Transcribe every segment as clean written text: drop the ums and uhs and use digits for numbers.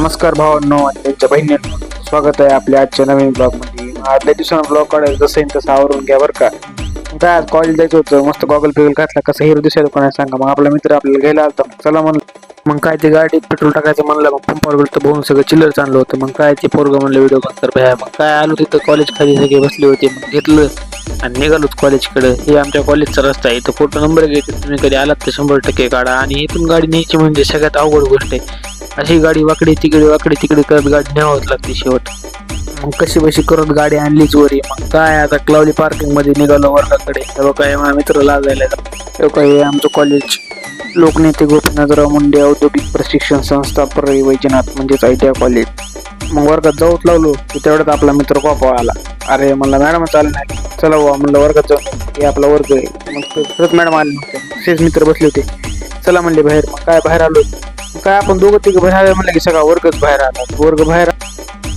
नमस्कार भावांनो आणि त्यांच्या बहिणींनो, स्वागत आहे आपल्या आजच्या नवीन ब्लॉग मध्ये. आदल्या दिवसानं ब्लॉग काढायला जसं येईल तसं आवरून घ्या बरं का. काय आज कॉलेज जायचं होतं, मस्त गॉगल पिगल घातला, कसं हिरो दिसायला कोणा सांगा. मग आपला मित्र आपल्याला घ्यायला आलता, चला म्हणलं. मग काय ते गाडीत पेट्रोल टाकायचं म्हणलं, मग पंपावर गेलं तर बघून सगळं चिल्लर चाललं होतं. मग काय ते पोरगं म्हणलं व्हिडिओ कॉल तर भ्या. मग काय आलो तिथं कॉलेज खाली सगळे बसले होते, मग घेतलं आणि निघालोच कॉलेजकडे. हे आमच्या कॉलेजचा रस्ता आहे, इथं फोटो नंबर घ्यायचे, तुम्ही कधी आलात तर 100% काढा. आणि इथून गाडी न्यायची म्हणजे सगळ्यात अवघड गोष्ट आहे. अशी गाडी वाकडी तिकडे करत गाडी न्यावंच लागते शेवट. मग कशी बशी करत गाडी आणलीच वरी. मग काय आता क्लावली पार्किंग मध्ये निघालो वर्गाकडे. तेव्हा काय माझ्या मित्र लागायला तेव्हा काय आमचं कॉलेज लोकनेते गोपीनाथराव मुंडे औद्योगिक प्रशिक्षण संस्था परळी वैजनाथ म्हणजेच ITI कॉलेज. मग वर्गात जाऊच लागलो की तेवढ्यात आपला मित्र कॉपा आला. अरे म्हणलं मॅडम चालू नाही, चला बुवा म्हणलं वर्गात जाऊन, हे आपला वर्ग आहे. मग परत मॅडम आले नव्हते, तेच मित्र बसले होते. चला म्हणले बाहेर. मग काय बाहेर आलो. काय आपण दोघं तिघं बाहेर आले म्हणलं की सगळा वर्गच बाहेर आला. वर्ग बाहेर.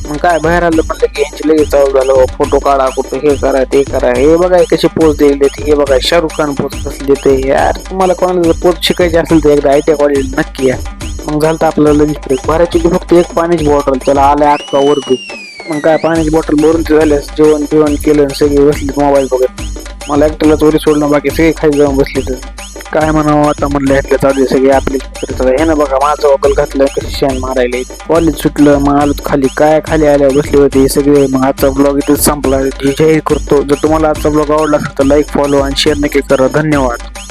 मग काय बाहेर आलं म्हणलं की यांची लगेच चालू झालं, फोटो काढा, कुठं हे करा ते करा. हे बघा कशी पोच देईल देते, हे बघा शाहरुख खान पोच कसली देते. यार तुम्हाला कोणाला पोच शिकायची असेल तर एकदा ITI कॉलेज नक्की या. मग झालं आपलं लंच ब्रेक. भरायची की फक्त एक पाण्याची बॉटल, त्याला आलाय अख्खा वर्ग. मग काय पाण्याची बॉटल भरून ते झाल्यास जेवण बिवण केलं, सगळे बसले मोबाईल बघत. मला एकट्याला चोरी सोडणं, बाकी सगळे खाली जाऊन बसले. तर काय म्हणावं आता म्हणलं, ह्यातले चालू सगळे आपले हे ना. बघा माझं वकल घातलं, कशी शेण मारायला. कॉलेज सुटलं, मग आलो खाली. काय खाली आल्यावर बसले होते सगळे. मग आजचा ब्लॉग इथेच संपला. जाहीर करतो, जर तुम्हाला आजचा ब्लॉग आवडला असेल तर लाईक, फॉलो आणि शेअर नक्की करा. धन्यवाद.